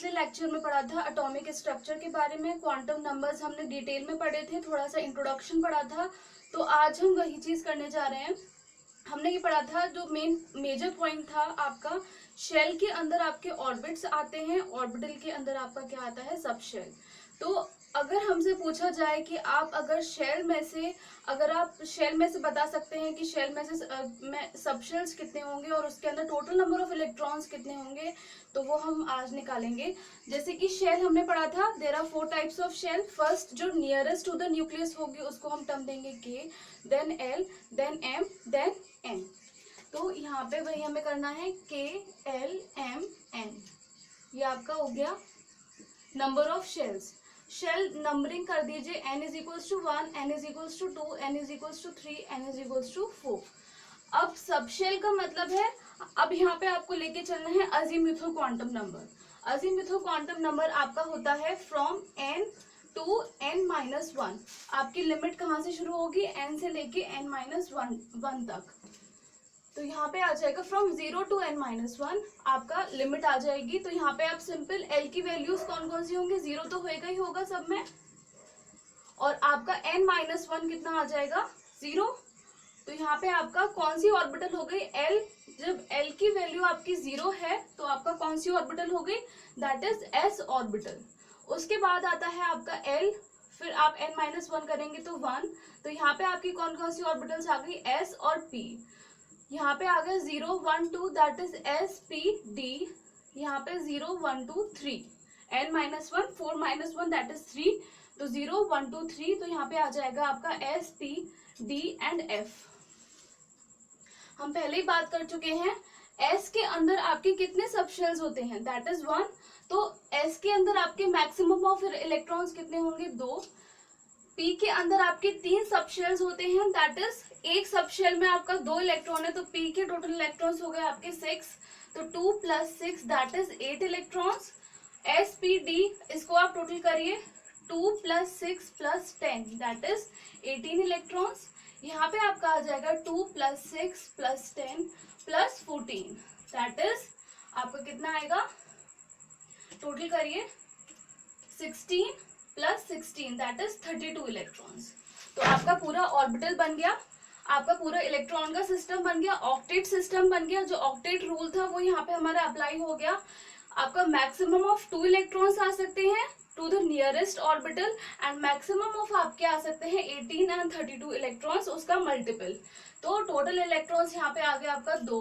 पिछले लेक्चर में पढ़ा था एटॉमिक स्ट्रक्चर के बारे में, क्वांटम नंबर्स हमने डिटेल में पढ़े थे, थोड़ा सा इंट्रोडक्शन पढ़ा था। तो आज हम वही चीज करने जा रहे हैं। हमने ये पढ़ा था, जो मेजर पॉइंट था आपका, शेल के अंदर आपके ऑर्बिट्स आते हैं, ऑर्बिटल के अंदर आपका क्या आता है, सब शेल। तो अगर हमसे पूछा जाए कि आप अगर आप शेल में से बता सकते हैं कि शेल में से सब शेल्स कितने होंगे और उसके अंदर टोटल नंबर ऑफ इलेक्ट्रॉन्स कितने होंगे, तो वो हम आज निकालेंगे। जैसे कि शेल हमने पढ़ा था, there are 4 types of shell. First जो नियरेस्ट टू द न्यूक्लियस होगी उसको हम टर्म देंगे K, then L, then M, then N. तो यहाँ पे वही हमें करना है, के एल एम एन। ये आपका हो गया number of shells. Shell numbering कर दीजिए, n is equals to 1, n is equals to 2, n is equals to 3, n is equals to 4। अब सब शेल का मतलब है, अब यहाँ पे आपको लेके चलना है azimuthal quantum number. Azimuthal quantum number आपका होता है फ्रॉम n टू n-1। आपकी लिमिट कहाँ से शुरू होगी, n से लेके n-1 तक। तो यहाँ पे आ जाएगा फ्रॉम 0 टू n-1 आपका लिमिट आ जाएगी। तो यहाँ पे आप सिंपल l की वैल्यूज कौन कौन सी होंगी, 0 तो होएगा ही होगा सब में, और आपका n-1 कितना आ जाएगा, 0। तो यहाँ पे आपका कौन सी ऑर्बिटल हो गई, l। जब l की वैल्यू आपकी 0 है तो आपका कौन सी ऑर्बिटल हो गई, दैट इज s ऑर्बिटल। उसके बाद आता है आपका l, फिर आप n-1 करेंगे तो 1। तो यहाँ पे आपकी कौन कौन सी ऑर्बिटल्स आ गई, s और p। यहाँ पे आ गया 0, 1, 2, that is s, p, d। यहाँ पे 0, 1, 2, 3, n-1, 4-1 दैट इज 3। तो 0, 1, 2, 3, तो यहाँ पे आ जाएगा आपका s, p, d and f। हम पहले ही बात कर चुके हैं, s के अंदर आपके कितने सब शेल्स होते हैं, दैट इज 1। तो s के अंदर आपके मैक्सिमम ऑफ इलेक्ट्रॉन्स कितने होंगे, 2। p के अंदर आपके 3 सब शेल्स होते हैं, दैट इज एक सब शेल में आपका 2 इलेक्ट्रॉन है, तो p के टोटल इलेक्ट्रॉन्स हो गए आपके 6। तो 2 + 6 that is 8 electrons. s, p, d इसको आप टोटल करिए, 2 + 6 + 10 दैट इज 18 इलेक्ट्रॉन्स। यहाँ पे आपका आ जाएगा 2 + 6 + 10 + 14 दैट इज आपका कितना आएगा, टोटल करिए 16 + 16 दैट इज 32 इलेक्ट्रॉन्स। तो आपका पूरा ऑर्बिटल बन गया, आपका पूरा इलेक्ट्रॉन का सिस्टम बन गया, ऑक्टेट सिस्टम बन गया। जो ऑक्टेट रूल था वो यहाँ पे हमारा अप्लाई हो गया। आपका मैक्सिमम ऑफ 2 इलेक्ट्रॉन्स आ सकते हैं to the nearest orbital, and maximum of आपके आ सकते हैं 18 एंड 32 इलेक्ट्रॉन्स, उसका मल्टीपल। तो टोटल इलेक्ट्रॉन्स यहाँ पे आ गया आपका 2,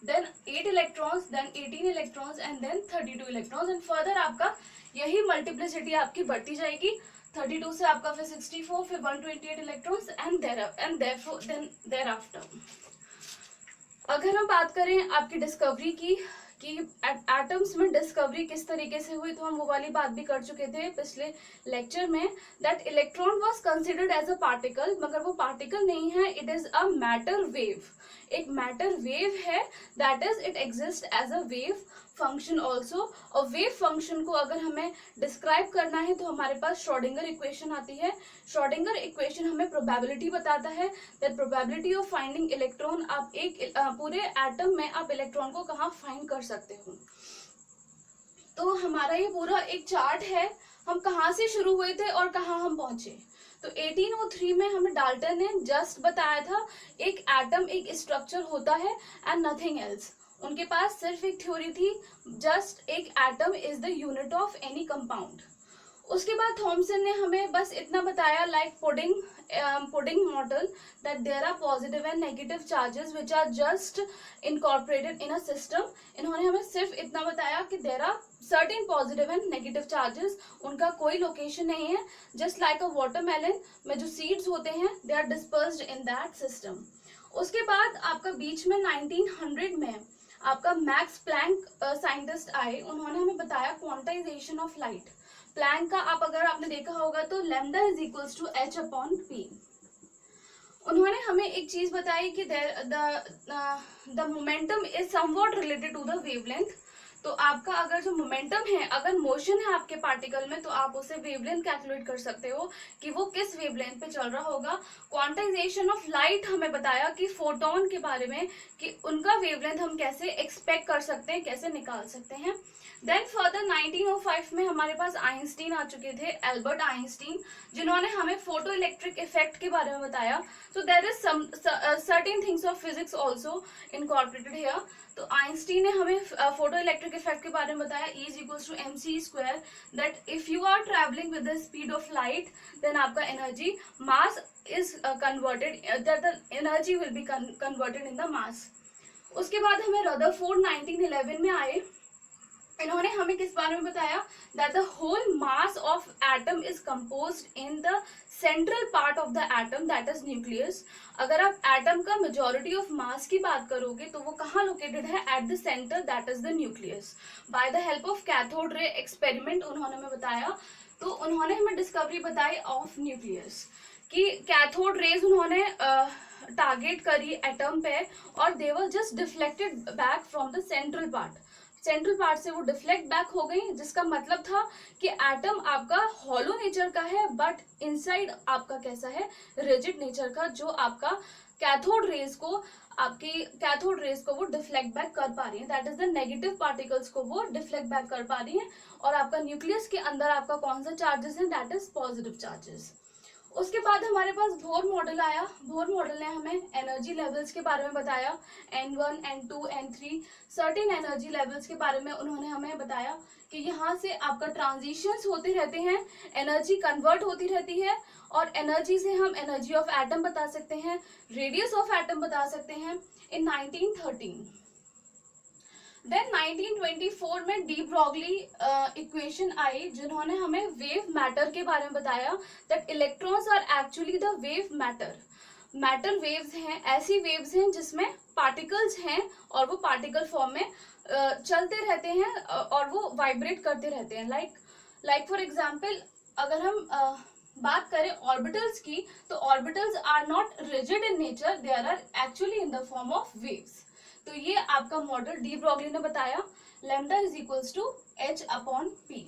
then 8 electrons, then 18 electrons and then 32 electrons, and further आपका यही मल्टीप्लिसिटी आपकी बढ़ती जाएगी। 32 से आपका फिर 64, फिर 128 इलेक्ट्रॉन्स एंड देयर आफ्टर। अगर हम बात करें आपकी डिस्कवरी की, कि एटम्स में डिस्कवरी किस तरीके से हुई, तो हम वो वाली बात भी कर चुके थे पिछले लेक्चर में, that electron was considered as a particle, मगर वो पार्टिकल नहीं है, it is a matter wave. एक मैटर वेव है, that is it exist as a wave function also. और वेव फंक्शन को अगर हमें डिस्क्राइब करना है तो हमारे पास श्रोडिंगर इक्वेशन आती है। श्रोडिंगर इक्वेशन हमें प्रोबेबिलिटी बताता है, that probability of finding electron, आप एक पूरे एटम में आप इलेक्ट्रॉन को कहाँ फाइंड कर सकते हो। तो हमारा ये पूरा एक चार्ट है, हम कहाँ से शुरू हुए थे और कहाँ हम पहुंचे। तो 1803 में हमें डाल्टन ने जस्ट बताया था, एक एटम एक स्ट्रक्चर होता है एंड नथिंग एल्स। उनके पास सिर्फ एक थ्योरी थी, जस्ट एक atom is the unit of any compound. उसके बाद थॉमसन ने हमें बस इतना बताया, like pudding model, that there are positive and negative charges which are just incorporated in a system. इन्होंने हमें सिर्फ इतना बताया कि there are certain positive and negative charges, उनका कोई लोकेशन नहीं है, जस्ट लाइक अ वाटरमेलन में जो सीड्स होते हैं they are dispersed in that system. उसके बाद आपका बीच में 1900 में आपका मैक्स प्लैंक साइंटिस्ट आए, उन्होंने हमें बताया क्वांटाइजेशन ऑफ लाइट। प्लैंक का अगर आपने देखा होगा तो lambda is equals to h/p। उन्होंने हमें एक चीज बताई कि the momentum is somewhat related to the wavelength. तो आपका अगर जो मोमेंटम है, अगर मोशन है आपके पार्टिकल में, तो आप उसे वेवलेंथ कैलकुलेट कर सकते हो कि वो किस वेवलेंथ पे चल रहा होगा। क्वांटाइजेशन ऑफ लाइट हमें बताया कि फोटोन के बारे में, कि उनका वेवलेंथ हम कैसे एक्सपेक्ट कर सकते हैं, कैसे निकाल सकते हैं। देन फर्दर 1905 में हमारे पास आइंस्टीन आ चुके थे, एल्बर्ट आइंस्टीन, जिन्होंने हमें फोटो इलेक्ट्रिक इफेक्ट के बारे में बताया। So there is some certain things of physics also incorporated here. तो आइंस्टीन ने हमें फोटो इलेक्ट्रिक इफेक्ट के बारे में बताया, E is equals to mc square, that if you are travelling with the speed of light, then आपका energy mass is converted, that the energy will be converted in the mass. उसके बाद हमें Rutherford 1911 में आए। इन्होंने हमें किस बारे में बताया, that the whole mass of atom is composed in the central part of the atom, that is nucleus. अगर आप एटम का मेजॉरिटी ऑफ मास की बात करोगे तो वो कहाँ लोकेटेड है, at the center, that is the nucleus. By the help of cathode ray experiment उन्होंने हमें बताया, तो उन्होंने हमें डिस्कवरी बताई ऑफ न्यूक्लियस, कि कैथोड रेज उन्होंने टारगेट करी एटम पे, और they were just deflected back from the central part. Central part से वो डिफ्लेक्ट बैक हो गई, जिसका मतलब था कि एटम आपका हॉलो नेचर का है, बट इनसाइड आपका कैसा है, रिजिड नेचर का, जो आपका कैथोड रेज को, आपकी कैथोड रेज को वो डिफ्लेक्ट बैक कर पा रही है, that is the negative particles को वो डिफ्लेक्ट बैक कर पा रही है। और आपका न्यूक्लियस के अंदर आपका कौन सा चार्जेस है, दैट इज पॉजिटिव चार्जेस। उसके बाद हमारे पास बोर मॉडल आया। बोर मॉडल ने हमें एनर्जी लेवल्स के बारे में बताया, N1, N2, N3, certain energy levels के बारे में उन्होंने हमें बताया कि यहाँ से आपका ट्रांजिशंस होते रहते हैं, एनर्जी कन्वर्ट होती रहती है, और एनर्जी से हम एनर्जी ऑफ एटम बता सकते हैं, रेडियस ऑफ एटम बता सकते हैं, इन 1913। देन 1924 में डी ब्रॉगली इक्वेशन आई, जिन्होंने हमें वेव मैटर के बारे में बताया, that electrons are actually the wave matter. Matter waves हैं, ऐसी वेव्स हैं जिसमें पार्टिकल्स हैं, और वो पार्टिकल फॉर्म में चलते रहते हैं, और वो वाइब्रेट करते रहते हैं। लाइक फॉर एग्जाम्पल, अगर हम बात करें ऑर्बिटल्स की, तो orbitals are not rigid in nature, they are actually in the form of waves. तो ये आपका मॉडल डी ब्रॉगली ने बताया, lambda is equals to h upon p।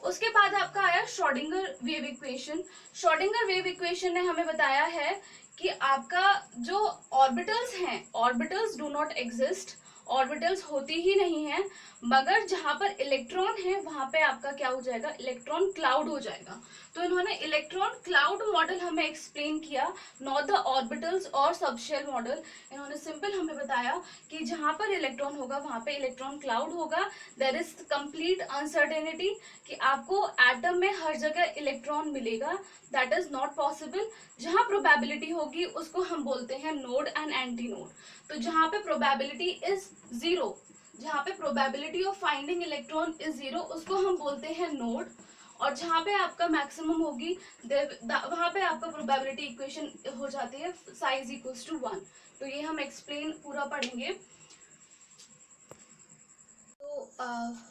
उसके बाद आपका आया Schrodinger wave equation. Schrodinger wave equation ने हमें बताया है कि आपका जो ऑर्बिटल्स हैं, orbitals do not exist, orbitals होती ही नहीं है, मगर जहां पर इलेक्ट्रॉन है वहां पे आपका क्या हो जाएगा, इलेक्ट्रॉन क्लाउड हो जाएगा। तो इन्होंने इलेक्ट्रॉन क्लाउड मॉडल हमें एक्सप्लेन किया, नॉट द ऑर्बिटल्स और सबशेल मॉडल। इन्होंने सिंपल हमें बताया कि जहां पर इलेक्ट्रॉन होगा वहां पे इलेक्ट्रॉन क्लाउड होगा, देयर इज कंप्लीट अनसर्टेनिटी, कि आपको एटम में हर जगह इलेक्ट्रॉन मिलेगा, दैट इज नॉट पॉसिबल। जहां प्रोबेबिलिटी होगी उसको हम बोलते हैं नोड एंड एंटी नोड। तो जहां पे प्रोबेबिलिटी इज जीरो, जहां पे probability of finding electron is zero, उसको हम बोलते हैं नोड। और जहां पे आपका मैक्सिमम होगी वहां पे आपका प्रोबेबिलिटी इक्वेशन हो जाती है साइज इक्वल्स टू 1। तो ये हम एक्सप्लेन पूरा पढ़ेंगे। तो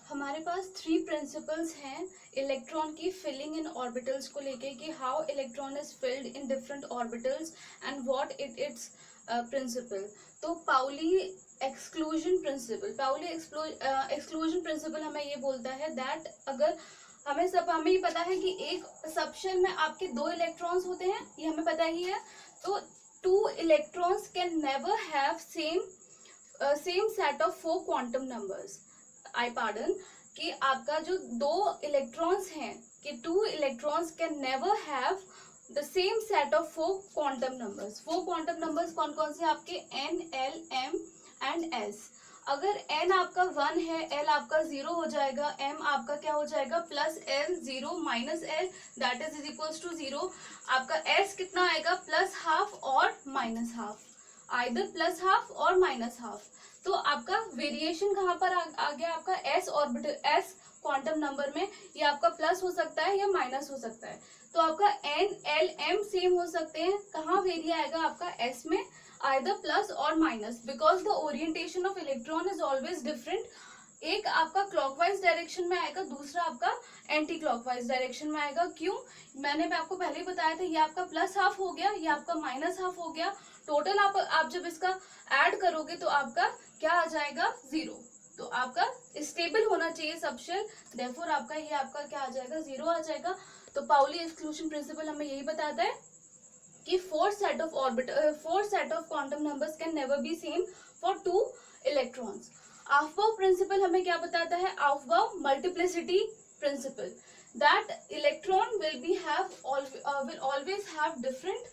हमारे पास 3 प्रिंसिपल्स हैं इलेक्ट्रॉन की फिलिंग इन ऑर्बिटल्स को लेके, कि how electron is filled in different orbitals and what its principle. तो Pauli exclusion principle, Pauli exclusion principle हमें ये बोलता है दैट अगर हमें ही पता है कि एक सबशेल में आपके 2 इलेक्ट्रॉन्स होते हैं, ये हमें पता ही है। तो 2 electrons can never have same set of 4 quantum numbers. I pardon, कि आपका जो 2 इलेक्ट्रॉन्स हैं, कि 2 electrons can never have the same set of 4 quantum numbers. 4 quantum numbers कौन कौन से आपके, n, l, m and s। अगर n आपका 1 है, l आपका 0 हो जाएगा, m आपका क्या हो जाएगा, plus l, 0 minus l, that is equals to 0। आपका s कितना आएगा, प्लस हाफ और minus half, either plus half और माइनस हाफ। तो आपका वेरिएशन कहाँ पर आ गया, आपका s orbital, s quantum number में, ये आपका प्लस हो सकता है या माइनस हो सकता है। तो आपका n, l, m सेम हो सकते हैं, कहाँ वेरी आएगा आपका s में, either प्लस और minus, because the orientation of electron is always different. एक आपका क्लॉकवाइज डायरेक्शन में आएगा, दूसरा आपका एंटी क्लॉकवाइज डायरेक्शन में आएगा। क्यों, मैं आपको पहले ही बताया था, ये आपका प्लस हाफ हो गया, ये आपका माइनस हाफ हो गया, टोटल आप जब इसका ऐड करोगे तो आपका क्या आ जाएगा, 0। तो आपका स्टेबल होना चाहिए सब शेल, देयरफॉर आपका ये आपका क्या आ जाएगा, 0 आ जाएगा। तो पाउली एक्सक्लूजन प्रिंसिपल हमें यही बताता है कि four set of quantum numbers can never be same for 2 electrons. Aufbau principle हमें क्या बताता है, Aufbau multiplicity principle, that electron will always have different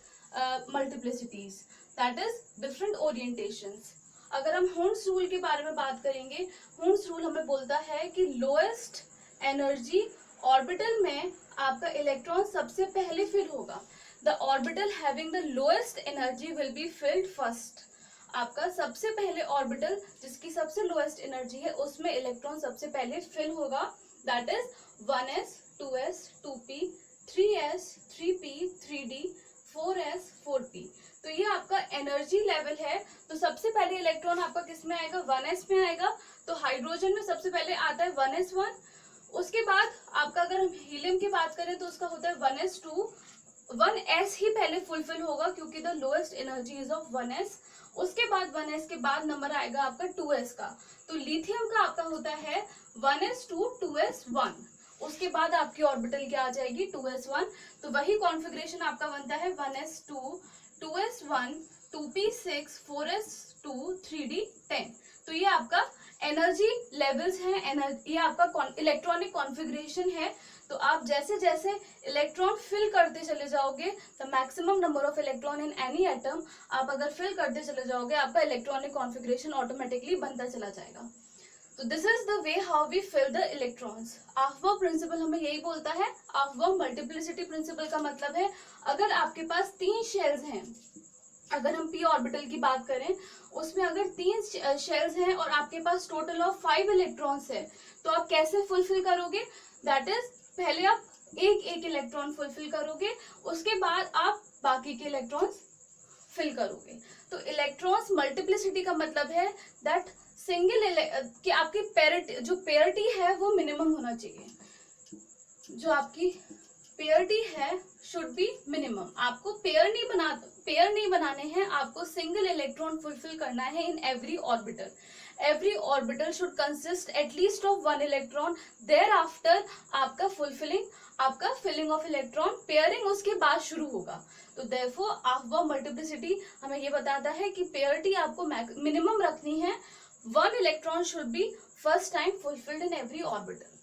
multiplicities, that is different orientations। अगर हम हुन्स रूल के बारे में बात करेंगे, हुन्स रूल हमें बोलता है कि लोएस्ट एनर्जी ऑर्बिटल में आपका इलेक्ट्रॉन सबसे पहले फिल होगा। The orbital having the lowest energy will be filled first. आपका सबसे पहले ऑर्बिटल जिसकी सबसे लोएस्ट एनर्जी है उसमें इलेक्ट्रॉन सबसे पहले फिल होगा, that is 1s 2s 2p 3s 3p 3d 4s 4p। तो ये आपका एनर्जी लेवल है। तो सबसे पहले इलेक्ट्रॉन आपका किस में आएगा, 1s में आएगा। तो हाइड्रोजन में सबसे पहले आता है 1s1। उसके बाद आपका अगर हम हीलियम की बात करें तो उसका होता है 1s2। 1s ही पहले फुलफिल होगा क्योंकि the lowest energy is of 1s। उसके बाद 1s के बाद नंबर आएगा आपका 2s का। तो लिथियम का आपका होता है 1s2 2s1। उसके बाद आपकी ऑर्बिटल क्या आ जाएगी, 2s1। तो वही कॉन्फ़िगरेशन आपका बनता है 1s2 2s1 2p6 4s2 3d 10। तो ये आपका एनर्जी लेवल्स हैं, ये आपका इलेक्ट्रॉनिक कॉन्फ़िगरेशन है। तो आप जैसे जैसे इलेक्ट्रॉन फिल करते चले जाओगे, the maximum number of electron in any atom, आप अगर फिल करते चले जाओगे आपका इलेक्ट्रॉनिक कॉन्फ़िगरेशन ऑटोमेटिकली बनता चला जाएगा। तो this is the way how we fill the electrons. Aufbau principle हमें यही बोलता है। ऑफबाउ मल्टीप्लिसिटी प्रिंसिपल का मतलब है अगर आपके पास 3 शेल्स हैं, अगर हम p ऑर्बिटल की बात करें उसमें अगर 3 शेल्स हैं और आपके पास टोटल ऑफ 5 इलेक्ट्रॉन्स है, तो आप कैसे फुलफिल करोगे, दैट इज पहले आप एक इलेक्ट्रॉन फुलफिल करोगे, उसके बाद आप बाकी के इलेक्ट्रॉन्स फिल करोगे। तो इलेक्ट्रॉन्स मल्टीप्लिसिटी का मतलब है दैट सिंगल कि आपकी पेयरिटी है वो मिनिमम होना चाहिए। जो आपकी पेयरिटी है शुड बी मिनिमम। आपको पेयर नहीं बनाने हैं, आपको सिंगल इलेक्ट्रॉन फुलफिल करना है in every orbital. Every orbital should consist at least of 1 electron. Thereafter आपका फिलिंग ऑफ इलेक्ट्रॉन, पेयरिंग उसके बाद शुरू होगा। तो देयरफॉर ऑफबाउ मल्टीप्लिसिटी हमें ये बताता है कि पेयरिटी आपको मिनिमम रखनी है। 1 electron should be first time fulfilled in every orbital.